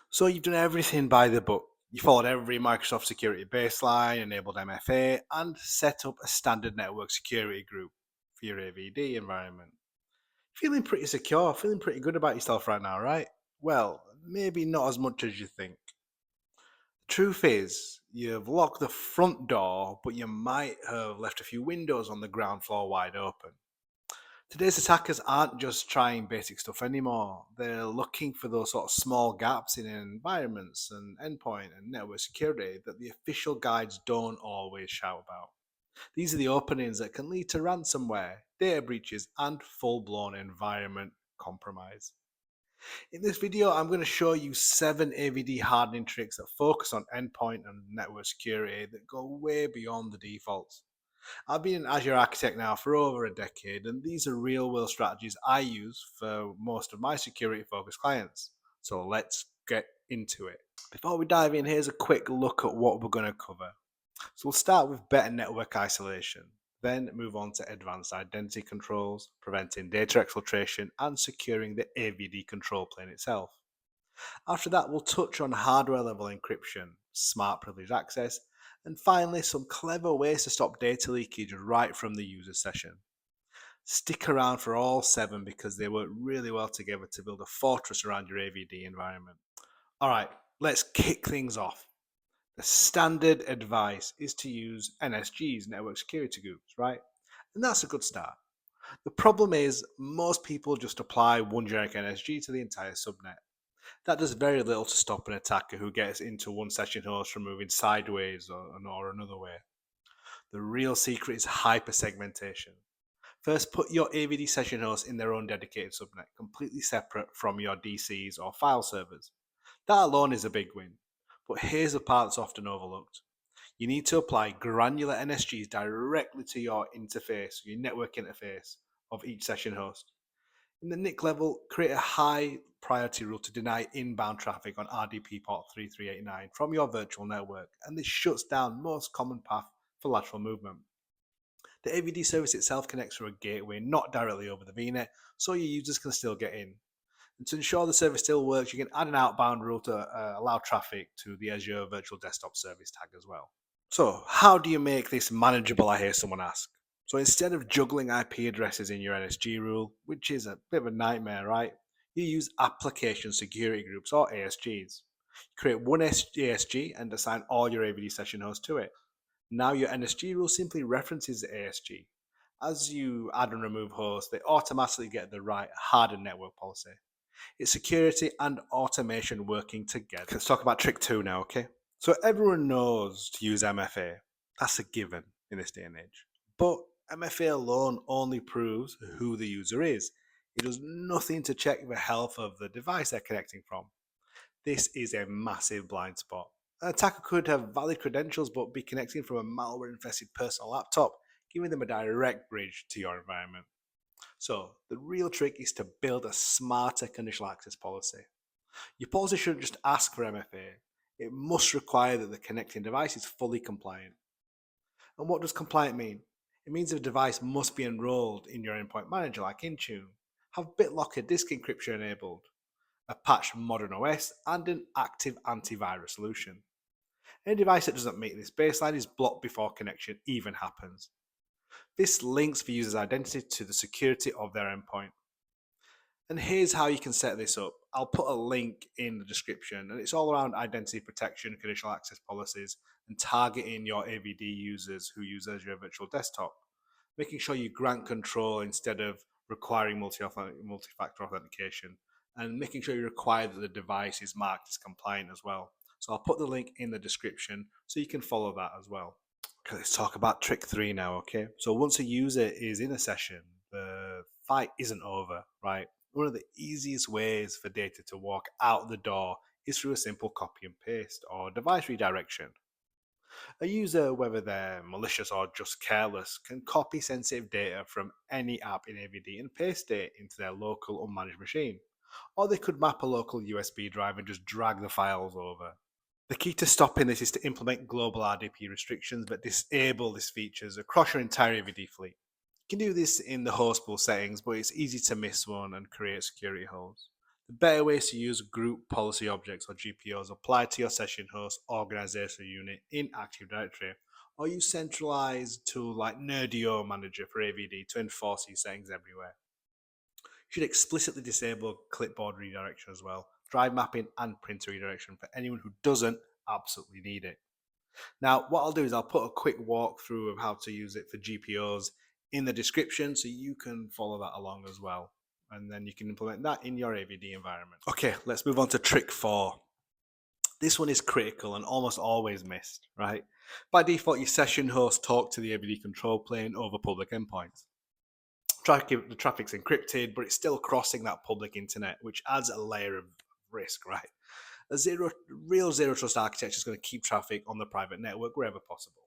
So you've done everything by the book. You followed every Microsoft security baseline, enabled MFA, and set up a standard network security group for your AVD environment. Feeling pretty secure, feeling pretty good about yourself right now, right? Well, maybe not as much as you think. The truth is, you've locked the front door, but you might have left a few windows on the ground floor wide open. Today's attackers aren't just trying basic stuff anymore. They're looking for those sort of small gaps in environments and endpoint and network security that the official guides don't always shout about. These are the openings that can lead to ransomware, data breaches, and full blown environment compromise. In this video, I'm going to show you 7 AVD hardening tricks that focus on endpoint and network security that go way beyond the defaults. I've been an Azure architect now for over a decade, and these are real world strategies I use for most of my security focused clients. So let's get into it. Before we dive in, here's a quick look at what we're going to cover. So we'll start with better network isolation, then move on to advanced identity controls, preventing data exfiltration, and securing the AVD control plane itself. After that, we'll touch on hardware level encryption, smart privileged access, and finally some clever ways to stop data leakage right from the user session. Stick around for all 7 because they work really well together to build a fortress around your AVD environment. Alright, let's kick things off. The standard advice is to use NSGs, network security groups, right? And that's a good start. The problem is most people just apply one generic NSG to the entire subnet. That does very little to stop an attacker who gets into one session host from moving sideways or another way. The real secret is hypersegmentation. First, put your AVD session hosts in their own dedicated subnet, completely separate from your DCs or file servers. That alone is a big win. But here's the part that's often overlooked. You need to apply granular NSGs directly to your interface, your network interface of each session host. In the NIC level, create a high priority rule to deny inbound traffic on RDP port 3389 from your virtual network, and this shuts down most common path for lateral movement. The AVD service itself connects through a gateway, not directly over the VNet, so your users can still get in. And to ensure the service still works, you can add an outbound rule to allow traffic to the Azure Virtual Desktop service tag as well. So, how do you make this manageable? I hear someone ask. So, instead of juggling IP addresses in your NSG rule, which is a bit of a nightmare, right? You use application security groups or ASGs. You create one ASG and assign all your AVD session hosts to it. Now, your NSG rule simply references the ASG. As you add and remove hosts, they automatically get the right hardened network policy. It's security and automation working together. Let's talk about trick 2 now, okay? So everyone knows to use MFA. That's a given in this day and age. But MFA alone only proves who the user is. It does nothing to check the health of the device they're connecting from. This is a massive blind spot. An attacker could have valid credentials but be connecting from a malware infested personal laptop, giving them a direct bridge to your environment. So, the real trick is to build a smarter conditional access policy. Your policy shouldn't just ask for MFA, it must require that the connecting device is fully compliant. And what does compliant mean? It means the device must be enrolled in your endpoint manager like Intune, have BitLocker disk encryption enabled, a patched modern OS, and an active antivirus solution. Any device that doesn't meet this baseline is blocked before connection even happens. This links the user's identity to the security of their endpoint. And here's how you can set this up. I'll put a link in the description, and it's all around identity protection, conditional access policies, and targeting your AVD users who use Azure Virtual Desktop. Making sure you grant control instead of requiring multi-factor authentication, and making sure you require that the device is marked as compliant as well. So I'll put the link in the description so you can follow that as well. Okay, let's talk about trick 3 now, okay? So once a user is in a session, the fight isn't over, right? One of the easiest ways for data to walk out the door is through a simple copy and paste or device redirection. A user, whether they're malicious or just careless, can copy sensitive data from any app in AVD and paste it into their local unmanaged machine. Or they could map a local USB drive and just drag the files over. The key to stopping this is to implement global RDP restrictions that disable these features across your entire AVD fleet. You can do this in the host pool settings, but it's easy to miss one and create security holes. The better way is to use group policy objects or GPOs applied to your session host organizational unit in Active Directory, or use centralized tool like Nerdio Manager for AVD to enforce these settings everywhere. You should explicitly disable clipboard redirection as well, drive mapping and printer redirection for anyone who doesn't absolutely need it. Now, what I'll do is I'll put a quick walkthrough of how to use it for GPOs in the description so you can follow that along as well. And then you can implement that in your AVD environment. Okay, let's move on to trick 4. This one is critical and almost always missed, right? By default, your session host talk to the AVD control plane over public endpoints. The traffic's encrypted, but it's still crossing that public internet, which adds a layer of risk, right? Real zero trust architecture is going to keep traffic on the private network wherever possible.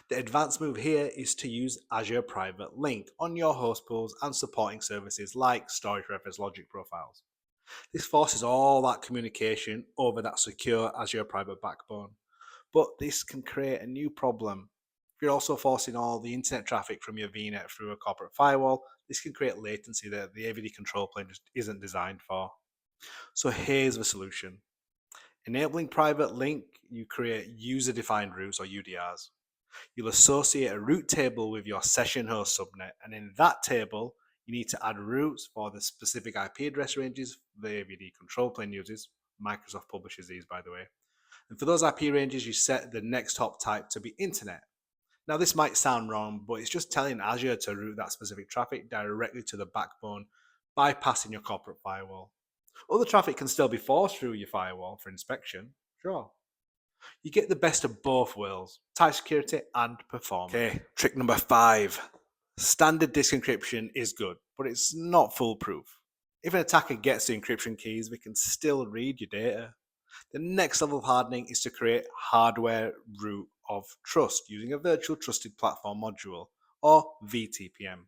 The advanced move here is to use Azure Private Link on your host pools and supporting services like storage reference logic profiles. This forces all that communication over that secure Azure Private backbone. But this can create a new problem. If you're also forcing all the internet traffic from your VNet through a corporate firewall, this can create latency that the AVD control plane just isn't designed for. So here's the solution. Enabling private link, you create user-defined routes or UDRs. You'll associate a route table with your session host subnet, and in that table, you need to add routes for the specific IP address ranges the AVD control plane uses. Microsoft publishes these, by the way. And for those IP ranges, you set the next hop type to be internet. Now, this might sound wrong, but it's just telling Azure to route that specific traffic directly to the backbone, bypassing your corporate firewall. Other traffic can still be forced through your firewall for inspection, sure. You get the best of both worlds, tight security and performance. Okay, trick number 5. Standard disk encryption is good, but it's not foolproof. If an attacker gets the encryption keys, they can still read your data. The next level of hardening is to create hardware root of trust using a virtual trusted platform module, or VTPM.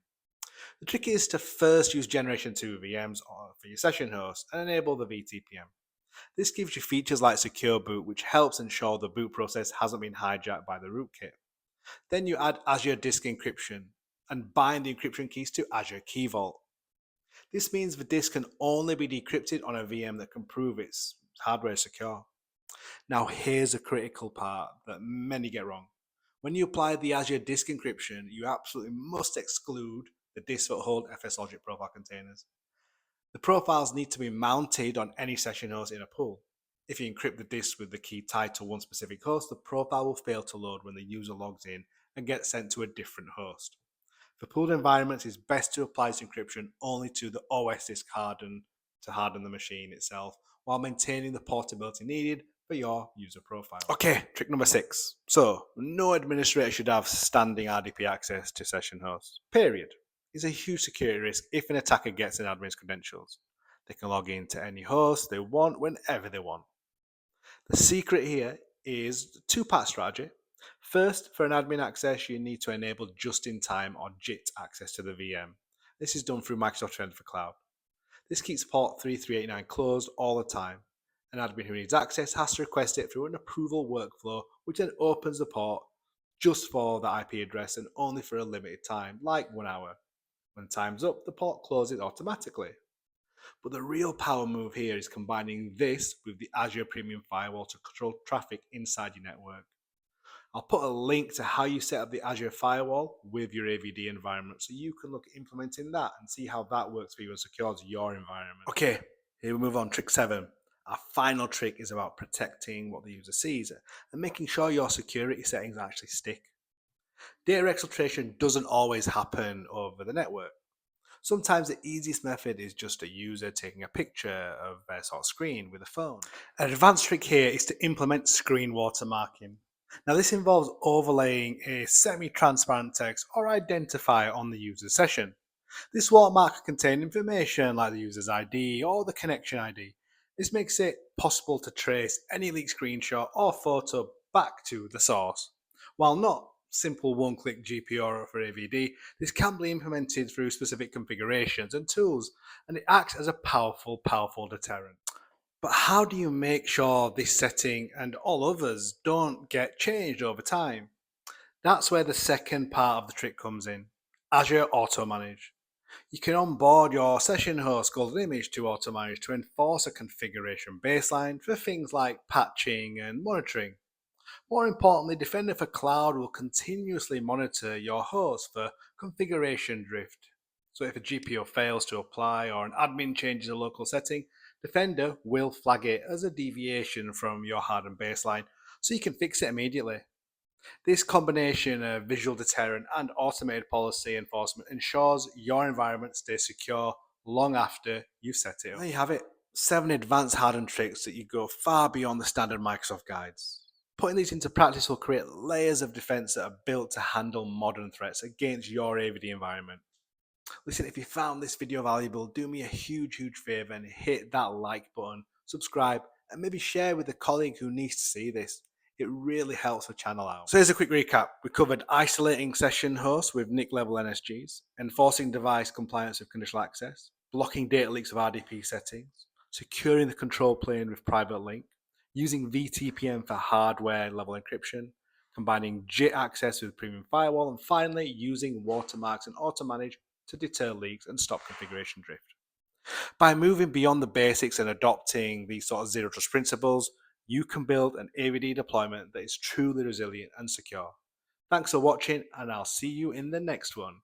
The trick is to first use Generation 2 VMs for your session host and enable the VTPM. This gives you features like secure boot, which helps ensure the boot process hasn't been hijacked by the rootkit. Then you add Azure Disk Encryption and bind the encryption keys to Azure Key Vault. This means the disk can only be decrypted on a VM that can prove its hardware is secure. Now here's a critical part that many get wrong. When you apply the Azure Disk Encryption, you absolutely must exclude the disks that hold FS Logic profile containers. The profiles need to be mounted on any session host in a pool. If you encrypt the disk with the key tied to one specific host, the profile will fail to load when the user logs in and gets sent to a different host. For pooled environments, it's best to apply this encryption only to the OS disk to harden the machine itself, while maintaining the portability needed for your user profile. Okay, trick number 6. So, no administrator should have standing RDP access to session hosts, period. It's a huge security risk if an attacker gets an admin's credentials. They can log in to any host they want whenever they want. The secret here is the 2-part strategy. First, for an admin access, you need to enable just-in-time or JIT access to the VM. This is done through Microsoft Entra for Cloud. This keeps port 3389 closed all the time. An admin who needs access has to request it through an approval workflow, which then opens the port just for the IP address and only for a limited time, like 1 hour. When time's up, the port closes automatically. But the real power move here is combining this with the Azure Premium Firewall to control traffic inside your network. I'll put a link to how you set up the Azure Firewall with your AVD environment so you can look at implementing that and see how that works for you and secures your environment. Okay, here we move on. Trick 7. Our final trick is about protecting what the user sees and making sure your security settings actually stick. Data exfiltration doesn't always happen over the network. Sometimes the easiest method is just a user taking a picture of their sort of screen with a phone. An advanced trick here is to implement screen watermarking. Now this involves overlaying a semi-transparent text or identifier on the user's session. This watermark can contain information like the user's ID or the connection ID. This makes it possible to trace any leaked screenshot or photo back to the source. While not simple one-click GPO for AVD, this can be implemented through specific configurations and tools, and it acts as a powerful deterrent. But how do you make sure this setting and all others don't get changed over time? That's where the second part of the trick comes in, Azure Auto Manage. You can onboard your session host golden image to auto-manage to enforce a configuration baseline for things like patching and monitoring. More importantly, Defender for Cloud will continuously monitor your host for configuration drift. So if a GPO fails to apply or an admin changes a local setting, Defender will flag it as a deviation from your hardened baseline so you can fix it immediately. This combination of visual deterrent and automated policy enforcement ensures your environment stays secure long after you set it up. There you have it. 7 advanced hardened tricks that you go far beyond the standard Microsoft guides. Putting these into practice will create layers of defense that are built to handle modern threats against your AVD environment. Listen, if you found this video valuable, do me a huge favor and hit that like button, subscribe, and maybe share with a colleague who needs to see this. It really helps the channel out. So here's a quick recap. We covered isolating session hosts with NIC level NSGs, enforcing device compliance with conditional access, blocking data leaks of RDP settings, securing the control plane with private link, using VTPN for hardware level encryption, combining JIT access with premium firewall, and finally using watermarks and auto manage to deter leaks and stop configuration drift. By moving beyond the basics and adopting these sort of zero trust principles, you can build an AVD deployment that is truly resilient and secure. Thanks for watching, and I'll see you in the next one.